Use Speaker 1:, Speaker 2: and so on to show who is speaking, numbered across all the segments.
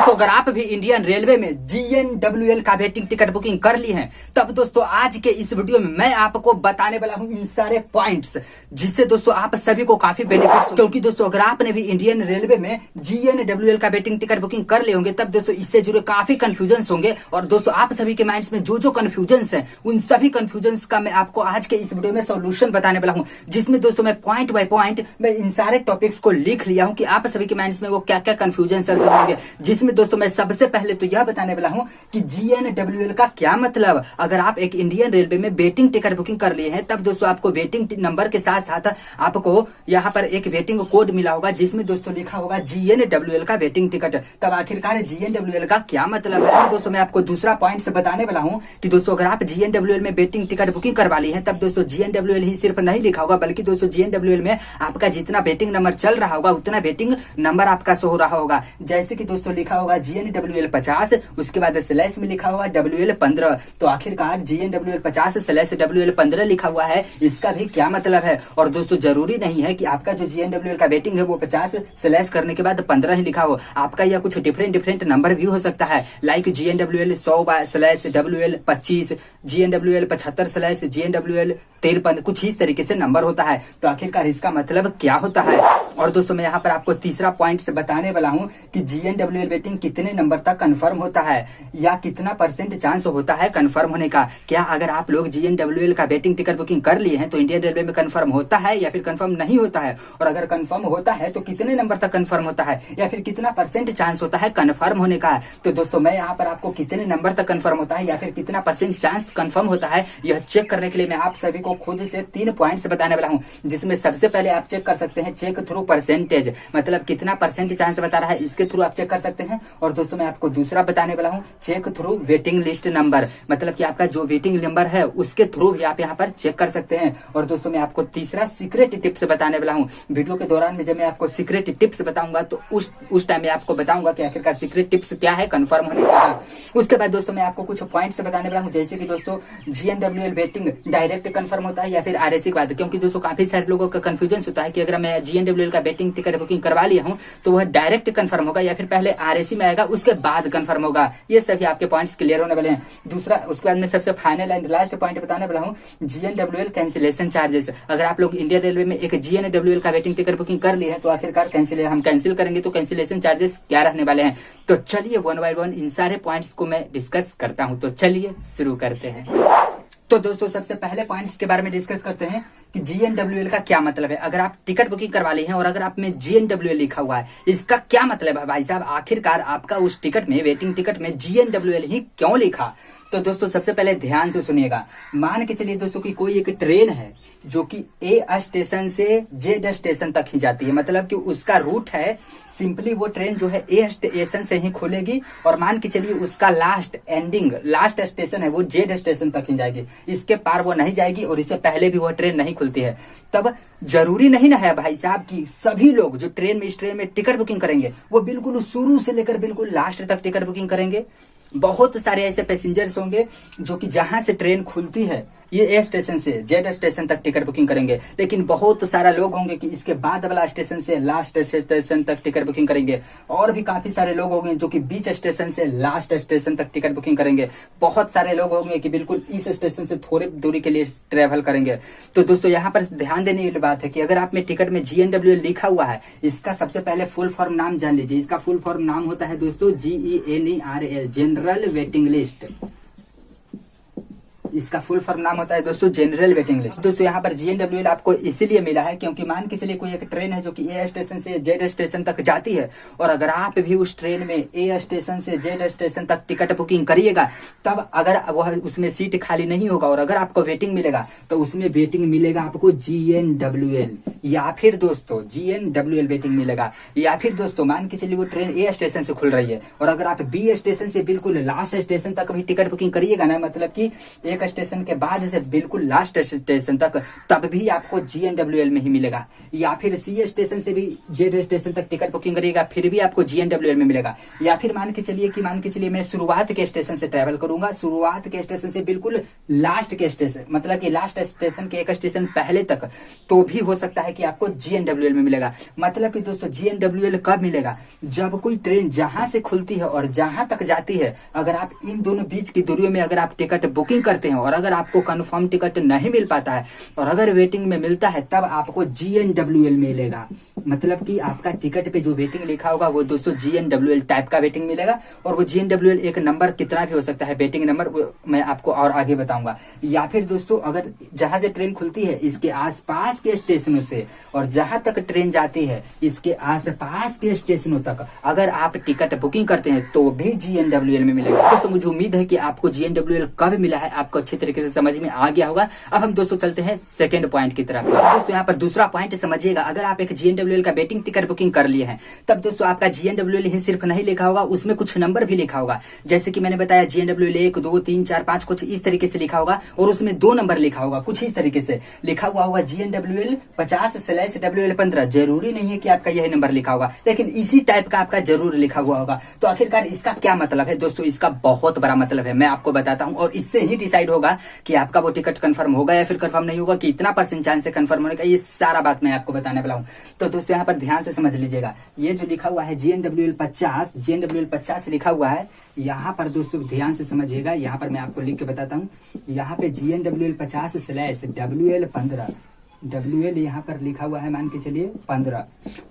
Speaker 1: दोस्तों अगर आप भी इंडियन रेलवे में GNWL का वेटिंग टिकट बुकिंग कर ली हैं, तब दोस्तों आज के इस वीडियो में मैं आपको बताने वाला हूं इन सारे पॉइंट्स, जिससे दोस्तों आप सभी को काफी बेनिफिट्स, क्योंकि दोस्तों अगर आपने भी इंडियन रेलवे में GNWL का वेटिंग टिकट बुकिंग कर लिए होंगे, तब दोस्तों इससे जुड़े काफी कंफ्यूजन होंगे। और दोस्तों आप सभी के माइंड्स में जो जो कंफ्यूजन है, उन सभी कंफ्यूजन का मैं आपको आज के इस वीडियो में सोल्यूशन बताने वाला हूँ, जिसमें दोस्तों मैं पॉइंट बाय पॉइंट मैं इन सारे टॉपिक्स को लिख लिया हूँ कि आप सभी के माइंड्स में वो क्या क्या कंफ्यूजन होंगे। जिसमें दोस्तों मैं सबसे पहले तो यह बताने वाला हूं कि GNWL का क्या मतलब। अगर आप एक इंडियन रेलवे में वेटिंग टिकट बुकिंग कर लिए हैं, तब दोस्तों आपको वेटिंग नंबर के साथ साथ आपको यहां पर एक वेटिंग कोड मिला होगा, जिसमें दोस्तों लिखा होगा GNWL का वेटिंग टिकट। तब आखिरकार GNWL का क्या मतलब है। और दोस्तों मैं आपको दूसरा पॉइंट से बताने वाला हूं कि दोस्तों अगर आप GNWL में वेटिंग टिकट बुकिंग करवा ली है, तब दोस्तों GNWL ही सिर्फ नहीं लिखा होगा, बल्कि दोस्तों GNWL में आपका जितना वेटिंग नंबर चल रहा होगा, उतना वेटिंग नंबर आपका शो हो रहा होगा। जैसे कि दोस्तों लिखा होगा GNWL 50, उसके बाद स्लैश में लिखा होगा WL 15। तो आखिरकार GNWL 50/WL 15 लिखा हुआ है, इसका भी क्या मतलब है। और दोस्तों जरूरी नहीं है कि आपका जो GNWL का वेटिंग है वो 50 स्लैश करने के बाद 15 ही लिखा हो, आपका यह कुछ डिफरेंट नंबर भी हो सकता है। Like GNWL 100/WL 25, GNWL 75/GNWL 53, कुछ इस तरीके से नंबर होता है। तो आखिरकार इसका मतलब क्या होता है। और दोस्तों मैं यहाँ पर आपको तीसरा पॉइंट से बताने वाला हूँ कि GNWL वेटिंग कितने नंबर तक कंफर्म होता है, या कितना % चांस होता है कंफर्म होने का। क्या अगर आप लोग GNWL का वेटिंग टिकट बुकिंग कर लिए हैं तो इंडियन रेलवे में कंफर्म होता है या फिर कंफर्म नहीं होता है। और अगर कंफर्म होता है तो कितने नंबर तक कंफर्म होता है, या फिर कितना % चांस होता है कंफर्म होने का। तो दोस्तों मैं यहाँ पर आपको कितने नंबर तक कंफर्म होता है या फिर कितना % चांस कंफर्म होता है, यह चेक करने के लिए मैं आप सभी को खुद से 3 पॉइंट्स बताने वाला हूँ। जिसमें सबसे पहले आप चेक कर सकते हैं चेक थ्रू परसेंटेज, मतलब कितना % चांस बता रहा है, इसके थ्रू आप चेक कर सकते हैं। और दोस्तों मैं आपको दूसरा बताने वाला हूँ check through waiting list number, मतलब कि आपका जो वेटिंग नंबर है उसके थ्रू भी आप यहाँ पर चेक कर सकते हैं। और दोस्तों मैं आपको तीसरा सीक्रेट टिप्स बताने वाला हूँ। वीडियो के दौरान में जब मैं आपको सीक्रेट टिप्स बताऊंगा तो उस टाइम में आपको बताऊंगा कि आखिरकार सीक्रेट टिप्स क्या है कंफर्म होने का। उसके बाद दोस्तों मैं आपको कुछ पॉइंट्स बताने वाला हूँ, जैसे कि दोस्तों GNWL वेटिंग डायरेक्ट कंफर्म होता है या फिर RAC के बाद। क्योंकि दोस्तों काफी सारे लोगों का कंफ्यूजन होता है कि अगर मैं GNWL का वेटिंग टिकट बुकिंग करवा लिया हूँ तो वह डायरेक्ट कंफर्म होगा या फिर पहले RAC में आएगा उसके बाद कंफर्म होगा। ये सभी आपके पॉइंट्स क्लियर होने वाले हैं। दूसरा, उसके बाद में सबसे फाइनल एंड लास्ट पॉइंट बताने वाला हूँ GNWL कैंसिलेशन चार्जेस। अगर आप लोग इंडियन रेलवे में एक GNWL का वेटिंग टिकट बुकिंग कर लिए हैं तो आखिरकार हम कैंसिल करेंगे तो कैंसिलेशन चार्जेस क्या रहने वाले हैं। तो चलिए 1 by 1 इन सारे पॉइंट्स को मैं डिस्कस करता हूँ। तो चलिए शुरू करते हैं। तो दोस्तों सबसे पहले पॉइंट्स के बारे में डिस्कस करते हैं कि GNWL का क्या मतलब है। अगर आप टिकट बुकिंग करवा ली हैं और अगर आप में GNWL लिखा हुआ है, इसका क्या मतलब है भाई साहब। आखिरकार आपका उस टिकट में, वेटिंग टिकट में GNWL ही क्यों लिखा। तो दोस्तों सबसे पहले ध्यान से सुनिएगा। मान के चलिए दोस्तों कि कोई एक ट्रेन है जो कि A स्टेशन से Z स्टेशन तक ही जाती है, मतलब कि उसका रूट है, सिंपली वो ट्रेन जो है A स्टेशन से ही खुलेगी और मान के चलिए उसका लास्ट स्टेशन है वो Z स्टेशन तक ही जाएगी, इसके पार वो नहीं जाएगी और इससे पहले भी वह ट्रेन नहीं खुलती है। तब जरूरी नहीं ना है भाई साहब कि सभी लोग जो इस ट्रेन में टिकट बुकिंग करेंगे वो बिल्कुल शुरू से लेकर बिल्कुल लास्ट तक टिकट बुकिंग करेंगे। बहुत सारे ऐसे पैसेंजर्स होंगे जो कि जहां से ट्रेन खुलती है ये A स्टेशन से Z स्टेशन तक टिकट बुकिंग करेंगे, लेकिन बहुत सारा लोग होंगे कि इसके बाद वाला स्टेशन से लास्ट स्टेशन तक टिकट बुकिंग करेंगे। और भी काफी सारे लोग होंगे जो कि बीच स्टेशन से लास्ट स्टेशन तक टिकट बुकिंग करेंगे। बहुत सारे लोग होंगे कि बिल्कुल इस स्टेशन से थोड़ी दूरी के लिए ट्रेवल करेंगे। तो दोस्तों यहाँ पर ध्यान देने वाली बात है कि अगर आप में टिकट में GNWL लिखा हुआ है, इसका सबसे पहले फुल फॉर्म नाम जान लीजिए। इसका फुल फॉर्म नाम होता है दोस्तों GENERL, जनरल वेटिंग लिस्ट। इसका फुल फॉर्म नाम होता है दोस्तों जनरल वेटिंग लिस्ट। दोस्तों यहाँ पर GNWL आपको इसीलिए मिला है क्योंकि मान के चलिए कोई एक ट्रेन है जो कि A स्टेशन से Z स्टेशन तक जाती है, और अगर आप भी उस ट्रेन में A स्टेशन से Z स्टेशन तक टिकट बुकिंग करिएगा, तब अगर वह उसमें सीट खाली नहीं होगा और अगर आपको वेटिंग मिलेगा तो उसमें वेटिंग मिलेगा आपको GNWL, या फिर दोस्तों GNWL वेटिंग मिलेगा। या फिर दोस्तों मान के चलिए वो ट्रेन A स्टेशन से खुल रही है और अगर आप B स्टेशन से बिल्कुल लास्ट स्टेशन तक भी टिकट बुकिंग करिएगा ना, मतलब कि एक एक स्टेशन के बाद से बिल्कुल लास्ट स्टेशन तक, तब भी आपको GNWL में ही मिलेगा। या फिर C स्टेशन से भी Z स्टेशन तक टिकट बुकिंग करिएगा, फिर भी आपको GNWL में मिलेगा। या फिर मान के चलिए मैं शुरुआत के स्टेशन से ट्रेवल करूंगा, शुरुआत के स्टेशन से बिल्कुल लास्ट के स्टेशन, मतलब कि लास्ट स्टेशन के एक स्टेशन पहले तक, तो भी हो सकता है कि आपको GNWL में मिलेगा। मतलब कि दोस्तों GNWL कब मिलेगा? जब कोई ट्रेन जहां से खुलती है और जहां तक जाती है, अगर आप इन दोनों बीच की दूरियों में अगर आप टिकट बुकिंग करते हैं और अगर आपको कंफर्म टिकट नहीं मिल पाता है और अगर वेटिंग में मिलता है, तब आपको GNWL मिलेगा। मतलब कि आपका टिकट पे जो वेटिंग लिखा होगा वो दोस्तों GNWL टाइप का वेटिंग मिलेगा। और वो GNWL एक नंबर कितना भी हो सकता है, वेटिंग नंबर, मैं आपको और आगे बताऊंगा। या फिर दोस्तों अगर जहां से ट्रेन खुलती है इसके आसपास के स्टेशनों से और जहां तक ट्रेन जाती है इसके आसपास के स्टेशनों तक अगर आप टिकट बुकिंग करते हैं तो भी GNWL में मिलेगा। दोस्तों मुझे उम्मीद है कि आपको GNWL कब मिला है आपको अच्छे तरीके से समझ में आ गया होगा। अब हम दोस्तों चलते हैं सेकंड पॉइंट की तरफ। अब दोस्तों यहाँ पर दूसरा पॉइंट समझिएगा, अगर आप एक GNWL का वेटिंग टिकट बुकिंग कर लिए हैं, तब दोस्तों आपका GNWL ही सिर्फ नहीं लिखा होगा, उसमें कुछ नंबर भी लिखा होगा। जैसे कि मैंने बताया GNWL 1 2 3 4 5 कुछ इस तरीके से लिखा होगा और उसमें 2 नंबर लिखा होगा, कुछ इस तरीके से लिखा हुआ होगा GNWL 50/WL15। जरूरी नहीं है कि आपका यही नंबर लिखा होगा, लेकिन इसी टाइप का आपका जरूर लिखा हुआ होगा। तो आखिरकार इसका क्या मतलब है दोस्तों? इसका बहुत बड़ा मतलब है, मैं आपको बताता हूं, और इससे ही डिसाइड होगा कि आपका वो टिकट कंफर्म होगा या फिर कंफर्म नहीं होगा, कितना % चांस है कंफर्म होने का, ये सारा बात मैं आपको बताने वाला हूं। तो दोस्तों यहाँ पर ध्यान से समझ लीजिएगा, ये जो लिखा हुआ है GNWL 50 लिखा हुआ है, यहाँ पर दोस्तों ध्यान से समझिएगा, यहाँ पर मैं आपको लिख के बताता हूँ। यहाँ पे GNWL 50/WL15 WL यहाँ पर लिखा हुआ है, मान के चलिए 15।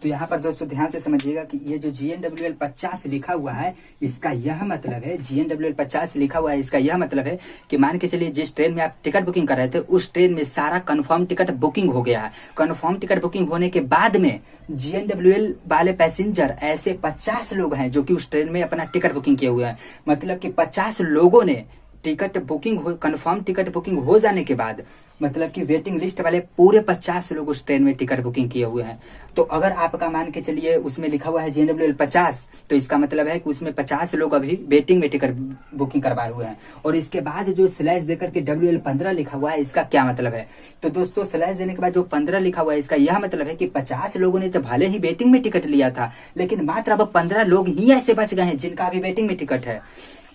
Speaker 1: तो यहाँ पर दोस्तों ध्यान से समझिएगा कि ये जो GNWL 50 लिखा हुआ है, इसका यह मतलब है, GNWL 50 लिखा हुआ है, इसका यह मतलब है कि मान के चलिए जिस ट्रेन में आप टिकट बुकिंग कर रहे थे उस ट्रेन में सारा कंफर्म टिकट बुकिंग हो गया है। कंफर्म टिकट बुकिंग होने के बाद में GNWL वाले पैसेंजर ऐसे 50 लोग हैं जो कि उस ट्रेन में अपना टिकट बुकिंग किए हुए हैं। मतलब कि 50 लोगों ने टिकट बुकिंग हो, कंफर्म टिकट बुकिंग हो जाने के बाद, मतलब कि वेटिंग लिस्ट वाले पूरे 50 लोग उस ट्रेन में टिकट बुकिंग किए हुए हैं। तो अगर आपका मान के चलिए उसमें लिखा हुआ है GNWL 50, तो इसका मतलब है कि उसमें 50 लोग अभी वेटिंग में टिकट बुकिंग करवाए हुए हैं। और इसके बाद जो स्लैश देकर के WL 15 लिखा हुआ है, इसका क्या मतलब है? तो दोस्तों स्लैश देने के बाद जो 15 लिखा हुआ है, इसका यह मतलब है कि 50 लोगों ने तो भले ही वेटिंग में टिकट लिया था, लेकिन मात्र अब 15 लोग ही ऐसे बच गए हैं जिनका अभी वेटिंग में टिकट है।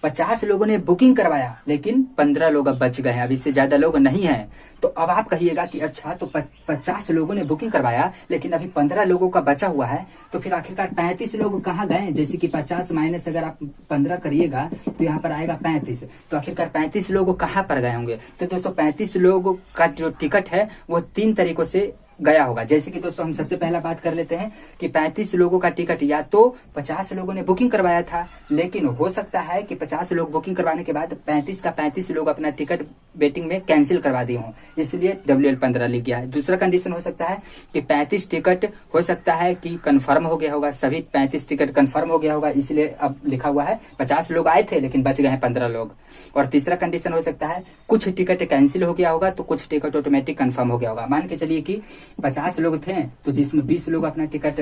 Speaker 1: 50 लोगों ने बुकिंग करवाया लेकिन 15 लोग अब बच गए हैं, अब इससे ज्यादा लोग नहीं हैं। तो अब आप कहिएगा कि अच्छा, तो 50 लोगों ने बुकिंग करवाया लेकिन अभी 15 लोगों का बचा हुआ है, तो फिर आखिरकार 35 लोग कहाँ गए? जैसे कि 50 माइनस अगर आप 15 करिएगा तो यहाँ पर आएगा 35, तो आखिरकार 35 लोग कहाँ पर गए होंगे? तो दोस्तों 35 लोगों का जो टिकट है वो 3 तरीकों से गया होगा। जैसे कि दोस्तों हम सबसे पहला बात कर लेते हैं कि 35 लोगों का टिकट या तो 50 लोगों ने बुकिंग करवाया था, लेकिन हो सकता है कि 50 लोग बुकिंग करवाने के बाद 35 का 35 लोग अपना टिकट वेटिंग में कैंसिल करवा दिए हों, इसलिए WL 15 लिख गया है। दूसरा कंडीशन हो सकता है कि 35 टिकट हो सकता है कि कंफर्म हो गया होगा, सभी 35 टिकट कंफर्म हो गया होगा, इसलिए अब लिखा हुआ है 50 लोग आए थे लेकिन बच गए हैं 15 लोग। और तीसरा कंडीशन हो सकता है कुछ टिकट कैंसिल हो गया होगा तो कुछ टिकट ऑटोमेटिक कंफर्म हो गया होगा। मान के चलिए कि 50 लोग थे तो जिसमें 20 लोग अपना टिकट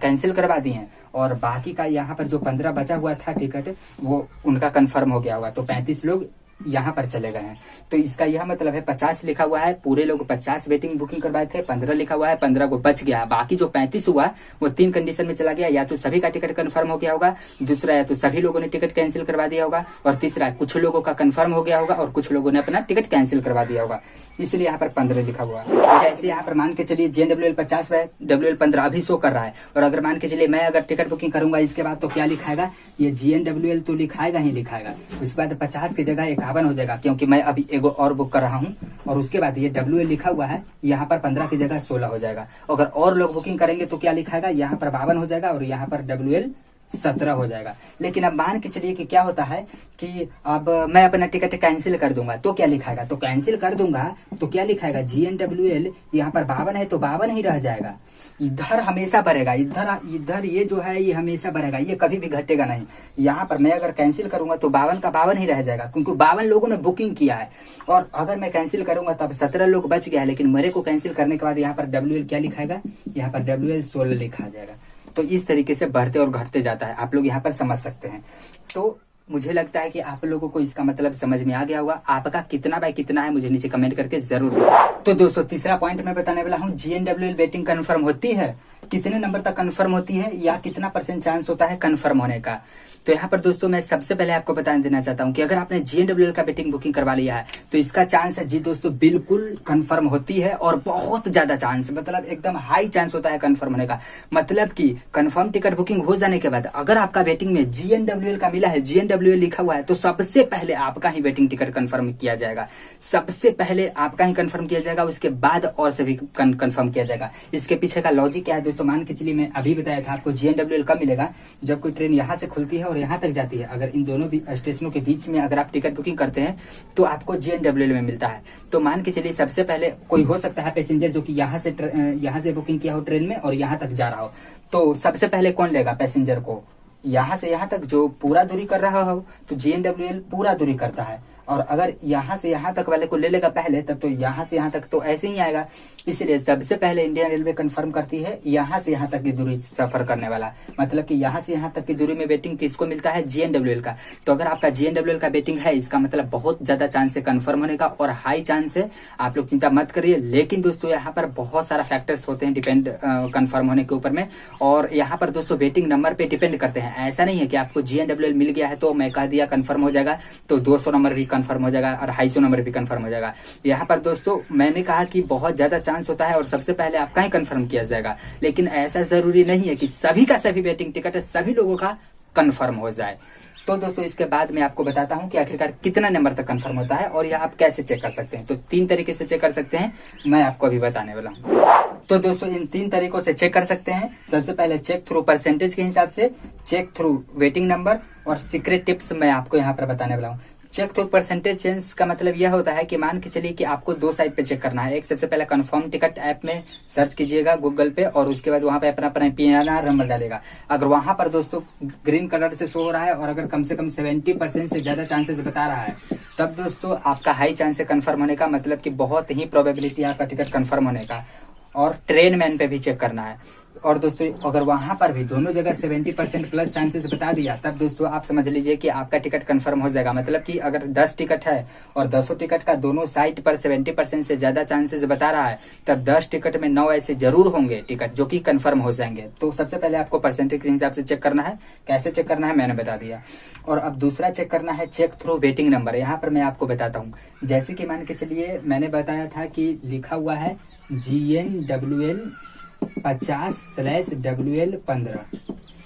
Speaker 1: कैंसिल करवा दिए और बाकी का यहाँ पर जो 15 बचा हुआ था टिकट वो उनका कंफर्म हो गया होगा, तो 35 लोग यहाँ पर चले गए हैं। तो इसका यह मतलब है 50 लिखा हुआ है, पूरे लोग 50 वेटिंग बुकिंग करवाए थे, 15 लिखा हुआ है, 15 को बच गया, बाकी जो 35 हुआ वो 3 कंडीशन में चला गया, या तो सभी का टिकट कंफर्म हो गया होगा, दूसरा या तो सभी लोगों ने टिकट कैंसिल करवा दिया होगा, और तीसरा कुछ लोगों का कंफर्म हो गया होगा और कुछ लोगों ने अपना टिकट कैंसिल करवा दिया होगा, इसलिए यहाँ पर 15 लिखा हुआ है। जैसे यहाँ पर मान के चलिए GNWL 50 है, WL 15 अभी शो कर रहा है, और अगर मान के चलिए मैं अगर टिकट बुकिंग करूंगा इसके बाद तो क्या लिखाएगा? ये GNWL तो लिखाएगा ही लिखाएगा, उसके बाद 50 की जगह 51 हो जाएगा, क्योंकि मैं अभी एगो और बुक कर रहा हूँ, और उसके बाद ये WL लिखा हुआ है, यहाँ पर 15 की जगह 16 हो जाएगा। अगर और लोग बुकिंग करेंगे तो क्या लिखाएगा? यहाँ पर 52 हो जाएगा और यहाँ पर WL 17 हो जाएगा। लेकिन अब मान के चलिए कि क्या होता है कि अब मैं अपना टिकट कैंसिल कर दूंगा तो क्या लिखाएगा? तो कैंसिल कर दूंगा तो क्या लिखाएगा? GNWL यहाँ पर 52 है तो 52 ही रह जाएगा, इधर हमेशा बढ़ेगा, इधर ये जो है ये हमेशा बढ़ेगा, ये कभी भी घटेगा नहीं। यहाँ पर मैं अगर कैंसिल करूंगा तो 52 का 52 ही रह जाएगा, क्योंकि 52 लोगों ने बुकिंग किया है, और अगर मैं कैंसिल करूंगा तब 17 लोग बच गया है, लेकिन मेरे को कैंसिल करने के बाद यहाँ पर WL क्या लिखाएगा? यहाँ पर WL 16 लिखा जाएगा। तो इस तरीके से बढ़ते और घटते जाता है, आप लोग यहाँ पर समझ सकते हैं। तो मुझे लगता है कि आप लोगों को इसका मतलब समझ में आ गया होगा। आपका कितना बाय कितना है मुझे नीचे कमेंट करके जरूर बताओ। तो दोस्तों तीसरा पॉइंट मैं बताने वाला हूँ, GNWL बेटिंग कंफर्म होती है, कितने नंबर तक कंफर्म होती है या कितना % चांस होता है कंफर्म होने का। तो यहाँ पर दोस्तों मैं सबसे पहले आपको बता देना चाहता हूँ कि अगर आपने GNWL का बेटिंग बुकिंग करवा लिया है तो इसका चांस है जी दोस्तों बिल्कुल कंफर्म होती है, और बहुत ज्यादा चांस, मतलब एकदम हाई चांस होता है कंफर्म होने का। मतलब कि कंफर्म टिकट बुकिंग हो जाने के बाद अगर आपका वेटिंग में GNWL का मिला है, GNWL लिखा हुआ है, तो सबसे पहले आपका ही वेटिंग टिकट कंफर्म किया जाएगा। सबसे पहले आपका ही कंफर्म किया जाएगा, उसके बाद और से भी कंफर्म किया जाएगा। इसके पीछे का लॉजिक क्या है दोस्तों, मान के चलिए मैं अभी बताया था आपको GNWL कब मिलेगा, जब कोई ट्रेन यहाँ से खुलती है और यहाँ तक जाती है। अगर इन दोनों स्टेशनों के बीच में अगर आप टिकट बुकिंग करते हैं तो आपको GNWL में मिलता है। तो मान के चलिए सबसे पहले कोई हो सकता है पैसेंजर जो कि यहाँ से बुकिंग किया हो ट्रेन में और यहाँ तक जा रहा हो, तो सबसे पहले कौन लेगा पैसेंजर को, यहाँ से यहाँ तक जो पूरा दूरी कर रहा हो तो GNWL पूरा दूरी करता है, और अगर यहाँ से यहाँ तक वाले को ले लेगा पहले तब तो यहाँ से यहाँ तक तो ऐसे ही आएगा। इसलिए सबसे पहले इंडियन रेलवे कंफर्म करती है यहाँ से यहाँ तक की दूरी सफर करने वाला, मतलब कि यहाँ से यहाँ तक की दूरी में वेटिंग किसको मिलता है, GNWL का। तो अगर आपका GNWL का वेटिंग है इसका मतलब बहुत ज्यादा चांस है कंफर्म होने का, और हाई चांस है, आप लोग चिंता मत करिए। लेकिन दोस्तों यहाँ पर बहुत सारा फैक्टर्स होते हैं डिपेंड कंफर्म होने के ऊपर में, और यहाँ पर दोस्तों वेटिंग नंबर पे डिपेंड करते हैं। ऐसा नहीं है कि आपको GNWL मिल गया है तो मैं कह दिया कंफर्म हो जाएगा, तो 200 नंबर भी कंफर्म हो जाएगा और 250 नंबर भी कंफर्म हो जाएगा। यहाँ पर दोस्तों मैंने कहा कि बहुत ज्यादा चांस होता है और सबसे पहले आपका ही कंफर्म किया जाएगा, लेकिन ऐसा जरूरी नहीं है कि सभी का सभी वेटिंग टिकट सभी लोगों का कंफर्म हो जाए। तो दोस्तों इसके बाद मैं आपको बताता हूं कि आखिरकार कितना नंबर तक कंफर्म होता है और यह आप कैसे चेक कर सकते हैं। तो 3 तरीके से चेक कर सकते हैं, मैं आपको अभी बताने वाला हूं। तो दोस्तों इन 3 तरीकों से चेक कर सकते हैं। सबसे पहले चेक थ्रू परसेंटेज के हिसाब से, चेक थ्रू वेटिंग नंबर, और सीक्रेट टिप्स मैं आपको यहाँ पर बताने वाला हूँ। चेक थ्रू परसेंटेज चेंज का मतलब यह होता है कि मान के चलिए कि आपको 2 साइट पे चेक करना है। एक सबसे पहले कंफर्म टिकट ऐप में सर्च कीजिएगा गूगल पे, और उसके बाद वहां पे अपना PNR नंबर डालेगा। अगर वहां पर दोस्तों ग्रीन कलर से शो हो रहा है और अगर कम से कम 70% से ज्यादा चांसेस बता रहा है, तब दोस्तों आपका हाई चांस है कंफर्म होने का, मतलब कि बहुत ही प्रोबेबिलिटी आपका टिकट कंफर्म होने का। और ट्रेन मैन पे भी चेक करना है। और दोस्तों अगर वहां पर भी दोनों जगह 70% प्लस चांसेस बता दिया, तब दोस्तों आप समझ लीजिए कि आपका टिकट कंफर्म हो जाएगा। मतलब कि अगर 10 टिकट है और 10 टिकट का दोनों साइट पर 70% से ज्यादा चांसेस बता रहा है, तब 10 टिकट में 9 ऐसे जरूर होंगे टिकट जो कि कंफर्म हो जाएंगे। तो सबसे पहले आपको परसेंटेज के हिसाब से चेक करना है। कैसे चेक करना है मैंने बता दिया। और अब दूसरा चेक करना है चेक थ्रू वेटिंग नंबर। यहाँ पर मैं आपको बताता हूँ, जैसे कि मान के चलिए मैंने बताया था कि लिखा हुआ है GNWL 50/WL 15।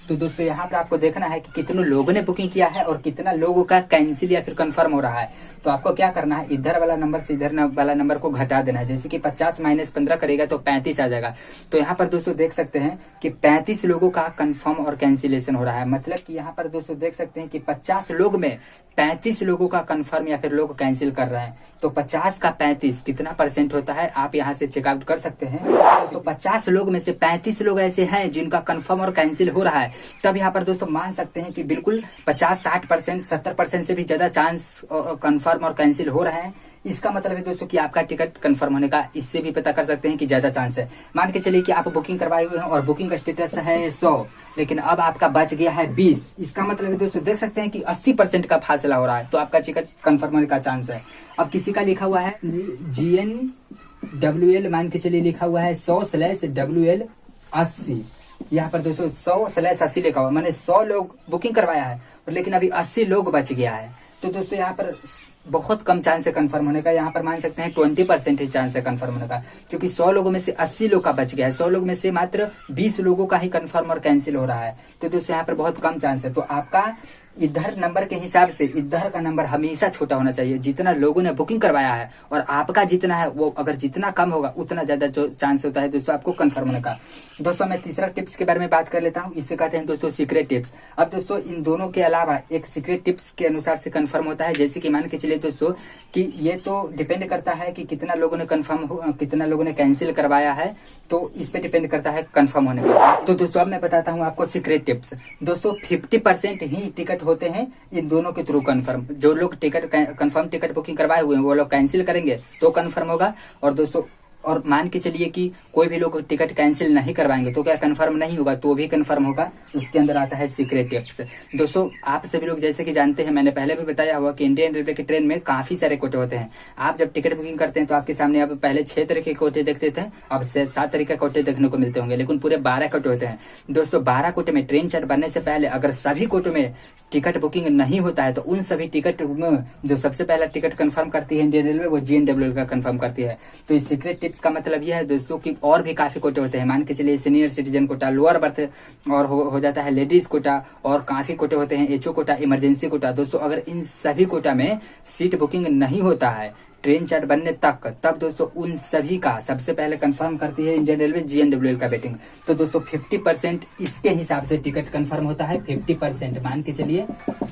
Speaker 1: तो दोस्तों यहाँ पर आपको देखना है कि कितने लोगों ने बुकिंग किया है और कितना लोगों का कैंसिल या फिर कंफर्म हो रहा है। तो आपको क्या करना है, इधर वाला नंबर से इधर वाला नंबर को घटा देना है। जैसे कि 50 - 15 करेगा तो 35 आ जाएगा। तो यहाँ पर दोस्तों देख सकते हैं कि 35 लोगों का कंफर्म और कैंसिलेशन हो रहा है। मतलब कि यहाँ पर दोस्तों देख सकते हैं कि 50 लोग में 35 लोगों का कंफर्म या फिर लोग कैंसिल कर रहे हैं। तो 50 का 35 कितना % होता है आप यहाँ से चेकआउट कर सकते हैं। दोस्तों 50 लोग में से 35 लोग ऐसे हैं जिनका कंफर्म और कैंसिल हो रहा है, तब यहाँ पर दोस्तों मान सकते हैं कि बिल्कुल 50-60% 70% से भी ज्यादा चांस कंफर्म और कैंसिल हो रहे हैं। इसका मतलब है दोस्तों कि आपका टिकट कंफर्म होने का, इससे भी पता कर सकते हैं कि ज्यादा चांस है। मान के चलिए कि आप बुकिंग करवाए हुए हैं और बुकिंग का स्टेटस है 100, लेकिन अब आपका बच गया है 20। इसका मतलब है दोस्तों देख सकते हैं कि 80% का फासला हो रहा है, तो आपका टिकट कंफर्म होने का चांस है। अब किसी का लिखा हुआ है GNWL, मान के चलिए लिखा हुआ है 100/WL 80। यहाँ पर दोस्तों 100/80 लिखा हुआ, मैंने 100 लोग बुकिंग करवाया है लेकिन अभी 80 लोग बच गया है। तो दोस्तों यहाँ पर बहुत कम चांस है कंफर्म होने का। यहाँ पर मान सकते हैं 20% ही चांस है कंफर्म होने का, क्योंकि 100 लोगों में से 80 लोग का बच गया है। 100 लोग में से मात्र 20 लोगों का ही कंफर्म और कैंसिल हो रहा है। तो दोस्तों यहाँ पर बहुत कम चांस है। तो आपका इधर नंबर के हिसाब से इधर का नंबर हमेशा छोटा होना चाहिए। जितना लोगों ने बुकिंग करवाया है और आपका जितना है, वो अगर जितना कम होगा उतना ज्यादा जो चांस होता है दोस्तों आपको कंफर्म होने का। दोस्तों मैं तीसरा टिप्स के बारे में बात कर लेता हूँ, इसे कहते हैं दोस्तों सीक्रेट टिप्स। अब दोस्तों इन दोनों के अलावा एक सीक्रेट टिप्स के अनुसार से कंफर्म होता है। जैसे कि मान के चलिए दोस्तों कि ये तो डिपेंड करता है कि कितना लोगों ने कितना लोगों ने कैंसिल करवाया है, तो इस पे डिपेंड करता है कंफर्म होने पर। तो दोस्तों अब मैं बताता हूँ आपको सीक्रेट टिप्स। दोस्तों 50% ही टिकट होते हैं इन दोनों के थ्रू कंफर्म। जो लोग टिकट कंफर्म टिकट बुकिंग करवाए हुए हैं वो लोग कैंसिल करेंगे तो कंफर्म होगा, और दोस्तों और मान के चलिए कि कोई भी लोग टिकट कैंसिल नहीं करवाएंगे तो क्या कंफर्म नहीं होगा? तो भी कंफर्म होगा। उसके अंदर आता है सीक्रेट टिप्स। दोस्तों आप सभी लोग जैसे कि जानते हैं, मैंने पहले भी बताया हुआ कि इंडियन रेलवे के ट्रेन में काफी सारे कोटे होते हैं। आप जब टिकट बुकिंग करते हैं तो आपके सामने आप पहले 6 तरह के कोटे देखते थे, अब 7 तरह के कोटे देखने को मिलते होंगे, लेकिन पूरे 12 कोटे होते हैं। दोस्तों 12 कोटे में ट्रेन चार्ट बनने से पहले अगर सभी कोटों में टिकट बुकिंग नहीं होता है तो उन सभी टिकट में जो सबसे पहला टिकट कंफर्म करती है इंडियन रेलवे, वो GNWL का कंफर्म करती है। तो इस सीक्रेट टिप्स का मतलब यह है दोस्तों कि और भी काफी कोटे होते हैं। मान के चलिए senior citizen quota, lower berth और हो जाता है लेडीज कोटा, और काफी कोटे होते हैं HO कोटा, इमरजेंसी कोटा। दोस्तों अगर इन सभी कोटा में सीट बुकिंग नहीं होता है ट्रेन चार्ट बनने तक, तब दोस्तों उन सभी का सबसे पहले कंफर्म करती है इंडियन रेलवे GNWL का वेटिंग। तो दोस्तों 50% इसके हिसाब से टिकट कंफर्म होता है, 50% मान के चलिए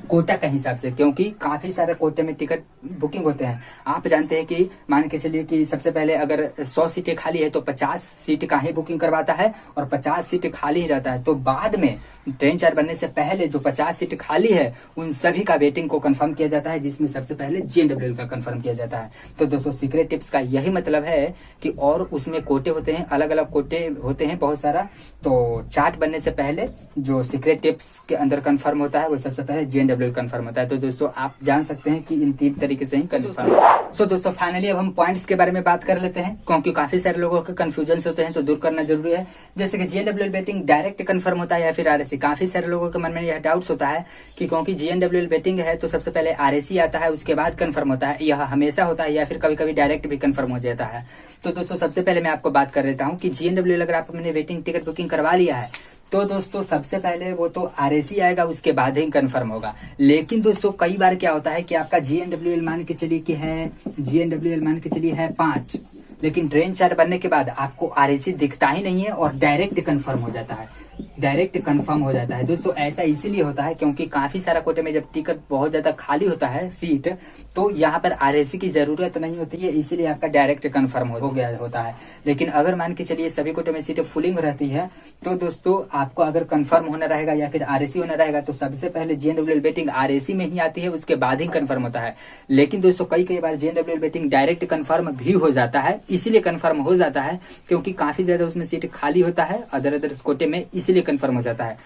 Speaker 1: कोटा का हिसाब से, क्योंकि काफी सारे कोटे में टिकट बुकिंग होते हैं। आप जानते हैं कि मान के चलिए कि सबसे पहले अगर 100 सीटें खाली है तो 50 सीट का ही बुकिंग करवाता है और 50 सीट खाली ही रहता है। तो बाद में ट्रेन चार्ट बनने से पहले जो 50 सीट खाली है उन सभी का वेटिंग को कंफर्म किया जाता है, जिसमें सबसे पहले GNWL का कंफर्म किया जाता है। तो दोस्तों सीक्रेट टिप्स का यही मतलब है कि और उसमें कोटे होते हैं, अलग अलग कोटे होते हैं बहुत सारा। तो चार्ट बनने से पहले जो सीक्रेट टिप्स के अंदर कंफर्म होता है वो सबसे पहले GNWL कंफर्म होता है। तो दोस्तों आप जान सकते हैं कि इन 3 तरीके से ही कंफर्म। सो दोस्तों फाइनली अब हम पॉइंट्स के बारे में बात कर लेते हैं, क्योंकि काफी सारे लोगों के कंफ्यूजन होते हैं तो दूर करना जरूरी है। जैसे कि GNWL वेटिंग डायरेक्ट कंफर्म होता है या फिर RAC। काफी सारे लोगों के मन में यह डाउट्स होता है कि क्योंकि GNWL वेटिंग है तो सबसे पहले RAC आता है, उसके बाद कंफर्म होता है। यह हमेशा होता है या फिर कभी कभी डायरेक्ट भी कंफर्म हो जाता है। तो दोस्तों सबसे पहले मैं आपको बात कर देता हूँ कि GNWL अगर आपने वेटिंग टिकट बुकिंग करवा लिया है तो दोस्तों सबसे पहले वो तो RAC आएगा, उसके बाद ही कंफर्म होगा। लेकिन दोस्तों कई बार क्या होता है कि आपका GNWL मान के चलिए कि है GNWL मान के चलिए है 5, लेकिन ट्रेन चार्ट बनने के बाद आपको RAC दिखता ही नहीं है और डायरेक्ट कंफर्म हो जाता है, डायरेक्ट कंफर्म हो जाता है। दोस्तों ऐसा इसीलिए होता है क्योंकि काफी सारा कोटे में जब टिकट बहुत ज्यादा खाली होता है सीट, तो यहाँ पर RAC की जरूरत नहीं होती है, इसीलिए आपका डायरेक्ट कंफर्म हो गया होता है। लेकिन अगर मान के चलिए सभी कोटे में सीटें फुलिंग रहती है तो दोस्तों आपको अगर कंफर्म होना रहेगा या फिर RAC होना रहेगा तो सबसे पहले GNWL वेटिंग RAC में ही आती है, उसके बाद ही कंफर्म होता है। लेकिन दोस्तों कई बार GNWL वेटिंग डायरेक्ट कंफर्म भी हो जाता है, इसीलिए कंफर्म हो जाता है क्योंकि काफी ज्यादा उसमें सीट खाली होता है अदर कोटे में, इसीलिए कंफर्म हो जाता है।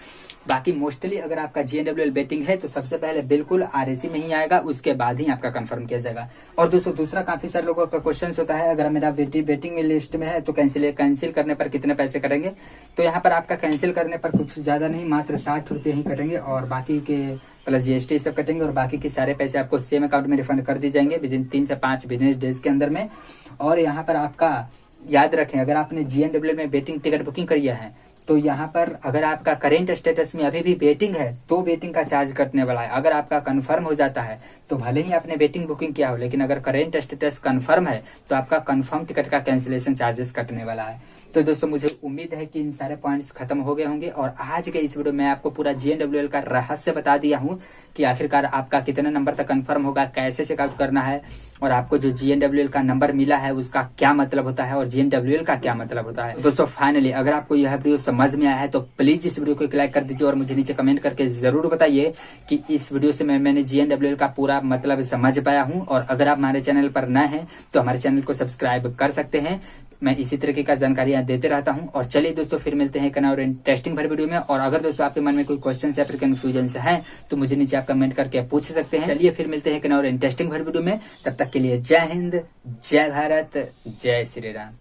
Speaker 1: बाकी मोस्टली अगर आपका GNWL वेटिंग है तो सबसे पहले बिल्कुल RAC में ही आएगा, उसके बाद ही आपका कंफर्म किया जाएगा। और दोस्तों दूसरा काफी सारे लोगों का क्वेश्चन होता है अगर मेरा वेटिंग में लिस्ट में है तो कैंसिल करने पर कितने पैसे कटेंगे? तो यहाँ पर आपका कैंसिल करने पर कुछ ज्यादा नहीं, मात्र 60 रुपये ही कटेंगे और बाकी के प्लस GST सब कटेंगे और बाकी के सारे पैसे आपको सेम अकाउंट में रिफंड कर दी जाएंगे विदिन 3 से 5 बिजनेस डेज के अंदर में। और यहाँ पर आपका याद रखें, अगर आपने GNWL में वेटिंग टिकट बुकिंग करी है तो यहाँ पर अगर आपका करेंट स्टेटस में अभी भी वेटिंग है तो वेटिंग का चार्ज कटने वाला है। अगर आपका कंफर्म हो जाता है तो भले ही आपने वेटिंग बुकिंग किया हो, लेकिन अगर करेंट स्टेटस कंफर्म है तो आपका कंफर्म टिकट का कैंसिलेशन चार्जेस कटने वाला है। तो दोस्तों मुझे उम्मीद है कि इन सारे पॉइंट्स खत्म हो गए होंगे और आज के इस वीडियो में आपको पूरा GNWL का रहस्य बता दिया हूँ कि आखिरकार आपका कितने नंबर तक कंफर्म होगा, कैसे चेकआउट करना है और आपको जो GNWL का नंबर मिला है उसका क्या मतलब होता है और GNWL का क्या मतलब होता है। दोस्तों फाइनली अगर आपको यह वीडियो समझ में आया है तो प्लीज इस वीडियो को एक लाइक कर दीजिए और मुझे नीचे कमेंट करके जरूर बताइए कि इस वीडियो से मैंने GNWL का पूरा मतलब समझ पाया हूँ। और अगर आप हमारे चैनल पर नए हैं तो हमारे चैनल को सब्सक्राइब कर सकते हैं, मैं इसी तरीके का जानकारियां देते रहता हूं। और चलिए दोस्तों फिर मिलते हैं एक नए और इंटरेस्टिंग भरे वीडियो में। और अगर दोस्तों आपके मन में कोई क्वेश्चन या फिर कंफ्यूजन है तो मुझे नीचे आप कमेंट करके पूछ सकते हैं। चलिए फिर मिलते हैं एक नए और इंटरेस्टिंग भरे वीडियो में, तब तक के लिए जय हिंद, जय भारत, जय श्री राम।